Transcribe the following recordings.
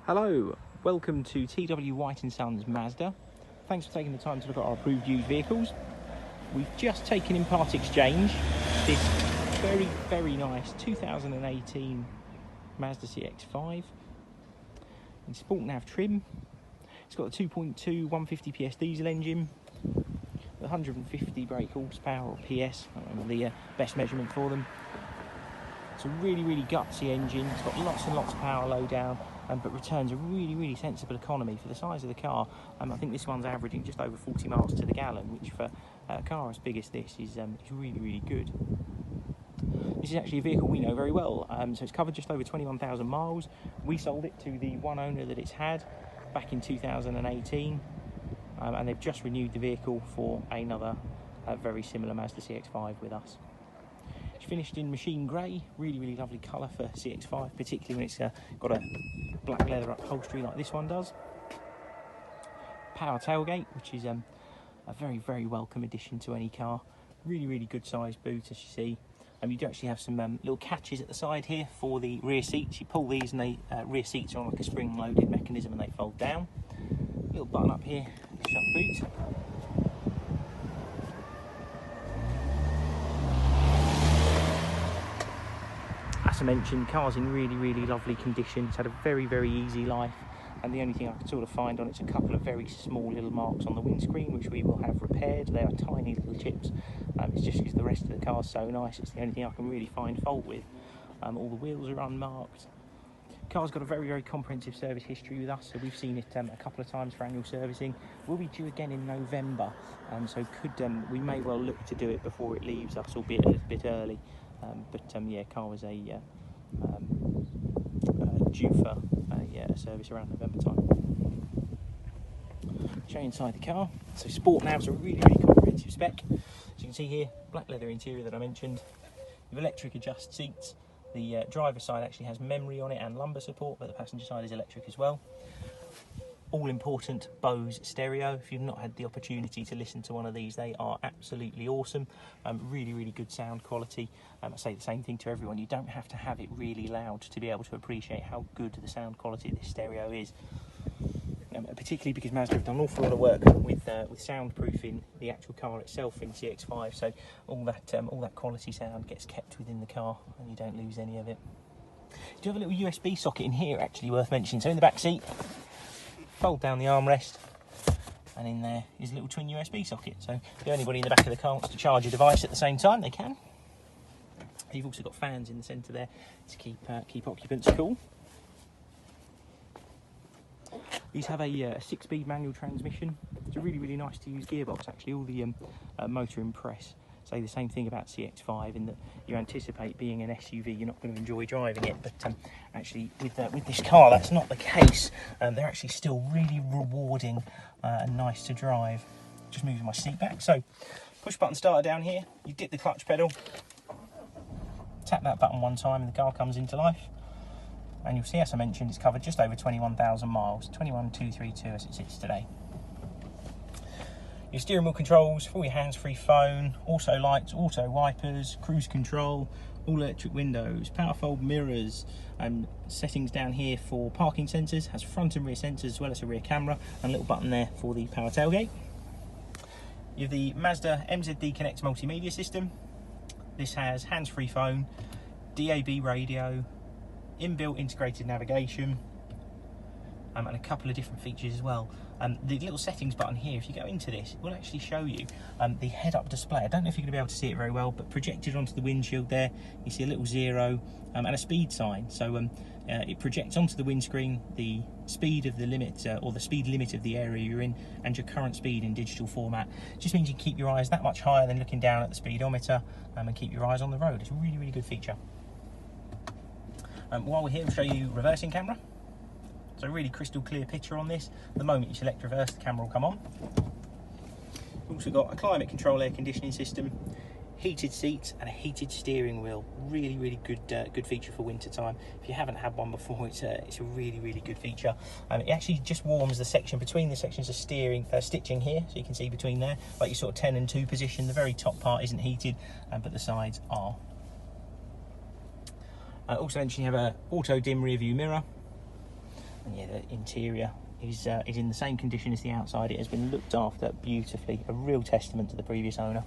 Hello, welcome to TW White & Sons Mazda. Thanks for taking the time to look at our approved used vehicles. We've just taken in part exchange this very nice 2018 Mazda CX-5 in Sport Nav trim. It's got a 2.2 150 PS diesel engine, 150 brake horsepower or PS, I don't remember the best measurement for them. It's a really gutsy engine. It's got lots and lots of power low down, but returns a really sensible economy for the size of the car. I think this one's averaging just over 40 miles to the gallon, which for a car as big as this is really good. This is actually a vehicle we know very well, so it's covered just over 21,000 miles. We sold it to the one owner that it's had back in 2018, and they've just renewed the vehicle for another very similar Mazda CX-5 with us. It's finished in machine grey, really lovely colour for CX-5, particularly when it's got a black leather upholstery like this one does. Power tailgate, which is a very welcome addition to any car. Really good sized boot, as you see. You do actually have some little catches at the side here for the rear seats. You pull these and the rear seats are on like a spring loaded mechanism and they fold down. Little button up here, shut boot. As I mentioned, car's in really lovely condition. It's had a very easy life, and the only thing I could sort of find on it's a couple of very small little marks on the windscreen, which we will have repaired. They are tiny little chips. It's just because the rest of the car's so nice, it's the only thing I can really find fault with. All the wheels are unmarked. Car's got a very comprehensive service history with us, so we've seen it a couple of times for annual servicing. We'll be due again in November, so we may well look to do it before it leaves us, albeit a little bit early. Yeah, car was due for a service around November time. Show you inside the car. So Sport Nav's a really comprehensive spec. As you can see here, black leather interior that I mentioned. You have electric adjust seats. The driver's side actually has memory on it and lumbar support, but the passenger side is electric as well. All important BOSE stereo. If you've not had the opportunity to listen to one of these, they are absolutely awesome. Really good sound quality. I say the same thing to everyone. You don't have to have it really loud to be able to appreciate how good the sound quality of this stereo is. Particularly because Mazda have done an awful lot of work with soundproofing the actual car itself in CX-5, so all that quality sound gets kept within the car and you don't lose any of it. You do have a little USB socket in here, actually worth mentioning. So in the back seat, fold down the armrest, and in there is a little twin USB socket. So if anybody in the back of the car wants to charge a device at the same time, they can. You've also got fans in the centre there to keep occupants cool. These have a 6-speed manual transmission. It's a really nice to use gearbox actually. All the motor and press say the same thing about CX-5 in that you anticipate being an SUV, you're not going to enjoy driving it, but actually with this car that's not the case. They're actually still really rewarding and nice to drive. Just moving my seat back. So push button starter down here, you dip the clutch pedal, tap that button one time and the car comes into life. And you'll see, as I mentioned, it's covered just over 21,000 miles, 21,232 as it sits today. Your steering wheel controls for your hands-free phone, auto lights, auto wipers, cruise control, all electric windows, power fold mirrors, settings down here for parking sensors, has front and rear sensors as well as a rear camera, and a little button there for the power tailgate. You have the Mazda MZD Connect multimedia system. This has hands-free phone, DAB radio, inbuilt integrated navigation, and a couple of different features as well. The little settings button here, if you go into this, it will actually show you the head-up display. I don't know if you're going to be able to see it very well, but projected onto the windshield there, you see a little 0 and a speed sign. So it projects onto the windscreen the speed of the limit, or the speed limit of the area you're in, and your current speed in digital format. It just means you can keep your eyes that much higher than looking down at the speedometer, and keep your eyes on the road. It's a really good feature. While we're here, we'll show you reversing camera. So a really crystal clear picture on this. The moment you select reverse, the camera will come on. We've also got a climate control air conditioning system, heated seats and a heated steering wheel. Really good feature for winter time. If you haven't had one before, it's a really good feature. It actually just warms the section between the sections of stitching here, so you can see between there, like your sort of 10 and 2 position. The very top part isn't heated, but the sides are. Also mentioned you have an auto dim rear view mirror, And yeah, the interior is in the same condition as the outside. It has been looked after beautifully. A real testament to the previous owner.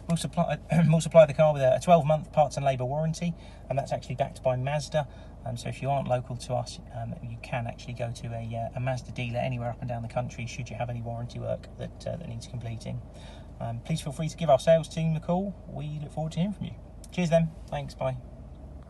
We'll supply the car with a 12-month parts and labour warranty, and that's actually backed by Mazda. So if you aren't local to us, you can actually go to a Mazda dealer anywhere up and down the country should you have any warranty work that needs completing. Please feel free to give our sales team a call. We look forward to hearing from you. Cheers then. Thanks. Bye.